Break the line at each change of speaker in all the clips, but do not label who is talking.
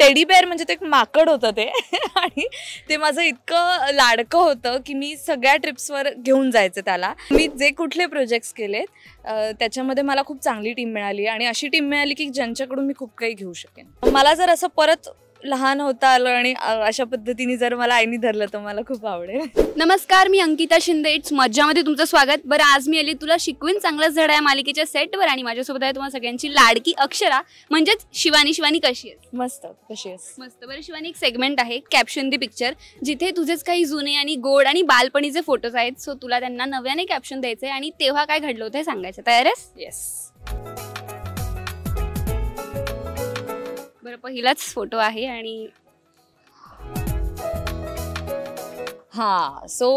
Teddy bare म्हणजे ते एक माकड होतं ते आणि ते माझं इतकं लाडकं होतं की मी सगळ्या ट्रिप्सवर घेऊन जायचे त्याला. मी जे कुठले प्रोजेक्ट्स केलेत त्याच्यामध्ये मला खूप चांगली टीम मिळाली आणि अशी टीम मिळाली की ज्यांच्याकडून मी खूप काही घेऊ शकेन. मला जर असं परत लहान होता आलं आणि अशा पद्धतीने जर मला आईनी धरलं तर मला खूप आवडेल.
नमस्कार, मी अंकिता शिंदे. इट्स मज्जामध्ये तुमचं स्वागत. बरं, आज मी आली तुला शिकवीन चांगलाच धडा या मालिकेच्या सेटवर आणि माझ्यासोबत आहे तुम्हाला सगळ्यांची लाडकी अक्षरा म्हणजेच शिवानी. शिवानी कशी आहेस?
मस्त. कशी आहेस?
मस्त. बरं शिवानी, एक सेगमेंट आहे कॅप्शन दी पिक्चर, जिथे तुझेच काही जुने आणि गोड आणि बालपणीचे फोटोज आहेत. सो तुला त्यांना नव्याने कॅप्शन द्यायचं आहे आणि तेव्हा काय घडलं होतं हे सांगायचं. तयार आहेस?
येस.
बरं, पहिलाच फोटो आहे आणि
हां, सो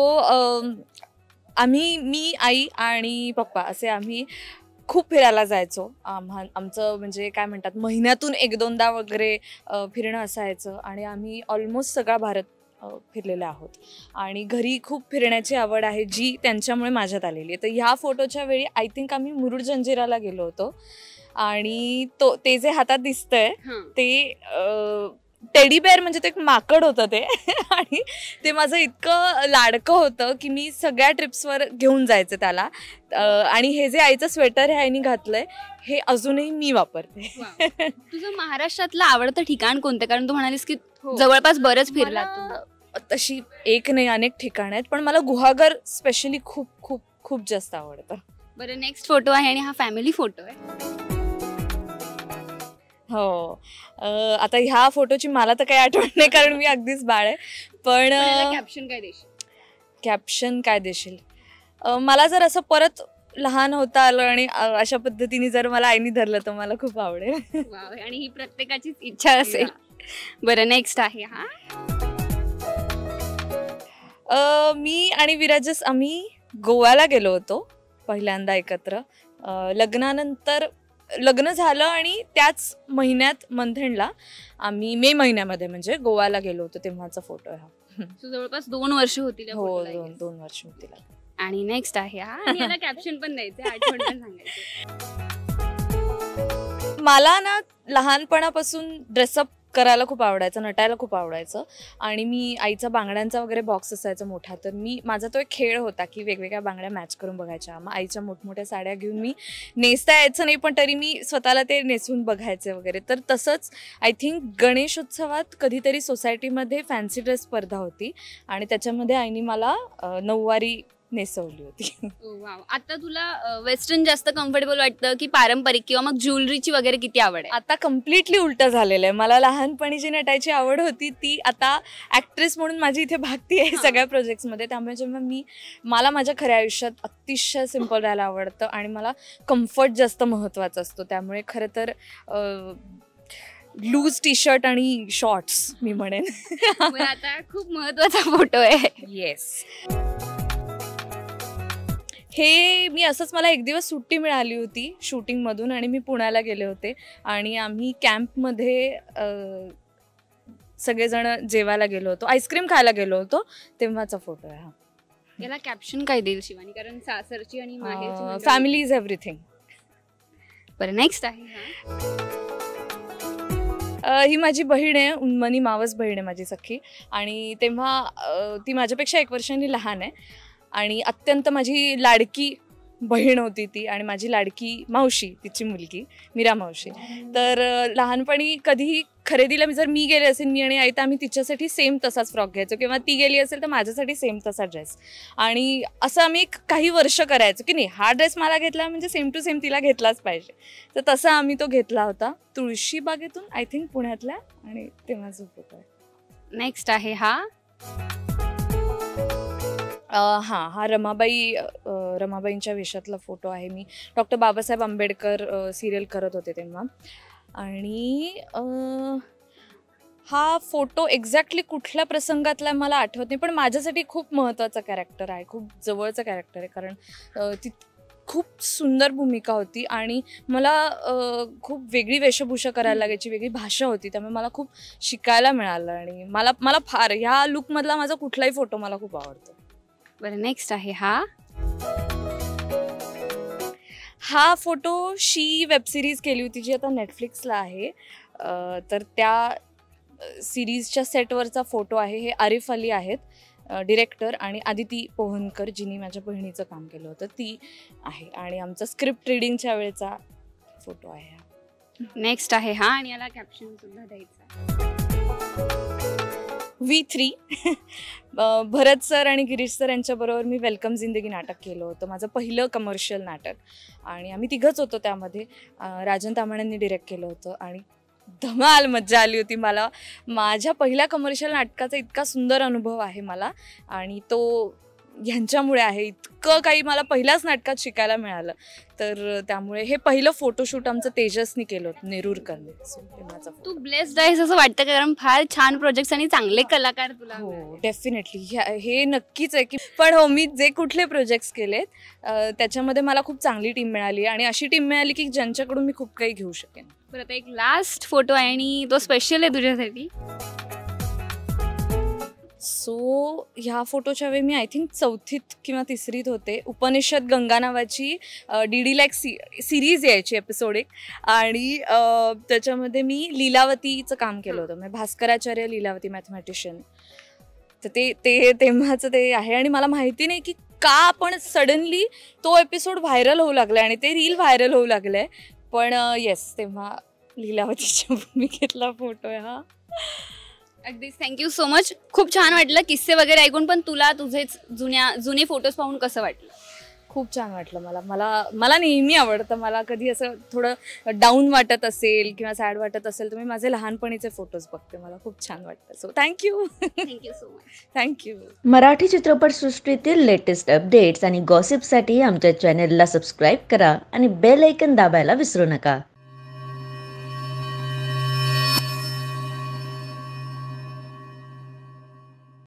मी, आई आणि पप्पा असे आम्ही खूप फिरायला जायचो. आमचं म्हणजे काय म्हणतात, महिन्यातून 1-2दा वगैरे फिरणं असायचं आणि आम्ही ऑलमोस्ट सगळा भारत फिरलेले आहोत आणि घरी खूप फिरण्याची आवड आहे जी त्यांच्यामुळे माझ्यात आलेली आहे. तर ह्या फोटोच्या वेळी आय थिंक आम्ही मुरुड जंजिराला गेलो होतो आणि ते जे हातात दिसतंय ते टेडी बेअर म्हणजे ते एक माकड होतं ते आणि ते माझं इतकं लाडकं होतं की मी सगळ्या ट्रिप्सवर घेऊन जायचे त्याला. आणि हे जे आईचं स्वेटर आहे आईने घातलंय हे अजूनही मी वापरते.
तुझं महाराष्ट्रातलं आवडतं ठिकाण कोणतं? कारण तू म्हणालीस की जवळपास बरंच फिरला तू.
तशी एक नाही, अनेक ठिकाणं आहेत, पण मला गुहागर स्पेशली खूप खूप खूप जास्त आवडतं.
बरं, नेक्स्ट फोटो आहे आणि हा फॅमिली फोटो आहे.
हो, आता ह्या फोटोची मला तर काही आठवण नाही कारण मी अगदीच बाळ आहे. पण
कॅप्शन काय देशील?
कॅप्शन काय देशील? मला जर असं परत लहान होता आलं आणि अशा पद्धतीने जर मला आईनी धरलं तर मला खूप आवडेल.
आणि ही प्रत्येकाचीच इच्छा असेल. बरं, नेक्स्ट आहे हा.
मी आणि विराजस आम्ही गोव्याला गेलो होतो पहिल्यांदा एकत्र. लग्नानंतर लग्न झालं आणि त्याच महिन्यात मंथेंडला आम्ही मे महिन्यामध्ये म्हणजे गोव्याला गेलो होतो, तेव्हाचा फोटो आहे हा.
जवळपास 2 वर्ष होतील.
हो, 2 वर्ष होतील.
आणि नेक्स्ट आहे हा, आणि याला कॅप्शन पण द्यायचं, आठवण पण सांगायचं.
मला ना लहानपणापासून ड्रेसअप करायला खूप आवडायचं, नटायला खूप आवडायचं आणि मी आईचा बांगड्यांचा वगैरे बॉक्स असायचा मोठा, तर माझा तो एक खेळ होता की वेगवेगळ्या बांगड्या मॅच करून बघायच्या. मग आईच्या मोठमोठ्या साड्या घेऊन मी नेसता यायचं नाही पण तरी मी स्वतःला ते नेसून बघायचे वगैरे. तर तसंच आय थिंक गणेशोत्सवात कधीतरी सोसायटीमध्ये फॅन्सी ड्रेस स्पर्धा होती आणि त्याच्यामध्ये आईने मला नऊवारी नेसवली होती.
आता तुला वेस्टर्न जास्त कम्फर्टेबल वाटतं की पारंपरिक, किंवा मग ज्वेलरीची वगैरे किती आवड आहे?
आता कम्प्लिटली उलटं झालेलं आहे. मला लहानपणी जी नटायची आवड होती ती आता ॲक्ट्रेस म्हणून माझी इथे भागती आहे सगळ्या प्रोजेक्ट्समध्ये. त्यामुळे जेव्हा मला माझ्या खऱ्या आयुष्यात अतिशय सिम्पल राहायला आवडतं आणि मला कम्फर्ट जास्त महत्त्वाचा असतो. त्यामुळे खरं तर लूज टी शर्ट आणि शॉर्ट्स मी म्हणेन.
आता खूप महत्त्वाचा फोटो आहे.
येस, हे मी असंच, मला एक दिवस सुट्टी मिळाली होती शूटिंगमधून आणि मी पुण्याला गेले होते आणि आम्ही कॅम्पमध्ये सगळेजण जेवायला गेलो होतो, आईस्क्रीम खायला गेलो होतो, तेव्हाचा फोटो आहे हा.
याला कॅप्शन काय देईल शिवानी? कारण सासरची आणि माहेरची
फॅमिली इज एव्हरीथिंग.
बरं, नेक्स्ट आहे हा.
ही माझी बहीण आहे, उन्मनी मावस बहीण आहे माझी सख्खी आणि तेव्हा ती माझ्यापेक्षा 1 वर्षांनी लहान आहे आणि अत्यंत माझी लाडकी बहीण होती ती आणि माझी लाडकी मावशी, तिची मुलगी मीरा मावशी. तर लहानपणी कधीही खरेदीला जर मी गेले असेल, मी आणि आई, तर आम्ही तिच्यासाठी सेम तसाच फ्रॉक घ्यायचो किंवा ती गेली असेल तर माझ्यासाठी सेम तसा ड्रेस. आणि असं आम्ही काही वर्ष करायचो की नाही, हा ड्रेस मला घेतला म्हणजे सेम टू सेम तिला घेतलाच पाहिजे. तर तसा आम्ही तो घेतला होता तुळशीबागेतून, आय थिंक पुण्यातल्या, आणि तेव्हा झोपत आहे.
नेक्स्ट आहे हा.
हा रमाबाईंच्या वेशातला फोटो आहे. मी डॉक्टर बाबासाहेब आंबेडकर सिरियल करत होते तेव्हा. आणि हा फोटो एक्झॅक्टली कुठल्या प्रसंगातला मला आठवत नाही, पण माझ्यासाठी खूप महत्त्वाचा कॅरेक्टर आहे, खूप जवळचं कॅरेक्टर आहे, कारण ती खूप सुंदर भूमिका होती आणि मला खूप वेगळी वेशभूषा करायला लागायची, वेगळी भाषा होती, त्यामुळे मला खूप शिकायला मिळालं आणि मला फार ह्या लुकमधला माझा कुठलाही फोटो मला खूप आवडतो.
बरं, नेक्स्ट आहे हा.
हा फोटो शी वेब सिरीज केली होती जी आता नेटफ्लिक्सला आहे. तर त्या सिरीजच्या सेटवरचा फोटो आहे. हे आरिफ अली आहेत डिरेक्टर, आणि आदिती पोहनकर जिनी माझ्या बहिणीचं काम केलं होतं ती आहे. आणि आमचा स्क्रिप्ट रिडिंगच्या वेळेचा फोटो आहे हा.
नेक्स्ट आहे हा, आणि याला कॅप्शन सुद्धा द्यायचा.
V3 भरत सर आणि गिरीश सर यांच्याबरोबर मी वेलकम जिंदगी नाटक केलं होतं, माझं पहिलं कमर्शियल नाटक. आणि आम्ही तिघंच होतो त्यामध्ये. राजन ताम्हाणेंनी डिरेक्ट केलं होतं आणि धमाल मज्जा आली होती मला. माझ्या पहिल्या कमर्शियल नाटकाचा इतका सुंदर अनुभव आहे मला, आणि तो ह्यांच्यामुळे आहे. इतकं काही मला पहिल्याच नाटकात शिकायला मिळालं. तर त्यामुळे हे पहिलं फोटोशूट आमचं तेजसनी केलं होतं नेरूरकरने.
तू ब्लेस्ड आहेस असं वाटतं, कारण फार छान प्रोजेक्ट्स आणि चांगले कलाकार तुला.
हो, डेफिनेटली हे नक्कीच आहे की. पण हो, मी जे कुठले प्रोजेक्ट्स केलेत त्याच्यामध्ये मला खूप चांगली टीम मिळाली, आणि अशी टीम मिळाली की ज्यांच्याकडून मी खूप काही घेऊ शकेन.
बरं, आता एक लास्ट फोटो आहे आणि तो स्पेशल आहे तुझ्यासाठी.
सो ह्या फोटोच्या वेळी मी आय थिंक 4थीत किंवा 3रीत होते. उपनिषद गंगा नावाची DD लाईक सिरीज यायची एपिसोड एक, आणि त्याच्यामध्ये मी लीलावतीचं काम केलं होतं. म्हणजे भास्कराचार्य लीलावती मॅथमॅटिशियन. तर ते तेव्हाचं ते आहे. आणि मला माहिती नाही की का पण सडनली तो एपिसोड व्हायरल होऊ लागला आणि ते रील व्हायरल होऊ लागले. पण येस, तेव्हा लीलावतीच्या भूमिकेतला फोटो आहे हा.
अगदीच, थँक्यू सो मच. खूप छान वाटलं किस्से वगैरे ऐकून, पण तुला तुझेच जुने फोटोज पाहून कसं वाटलं?
खूप छान वाटलं मला नेहमी आवडतं. मला कधी असं थोडं डाऊन वाटत असेल किंवा सॅड वाटत असेल तर मी माझे लहानपणीचे फोटोज बघते. मला खूप छान वाटतं. So thank you
so much.
Thank you.
Marathi चित्रपटसृष्टीतील लेटेस्ट अपडेट्स आणि गॉसिपसाठी आमच्या चॅनेलला सबस्क्राईब करा आणि बेल ऐकन दाबायला विसरू नका.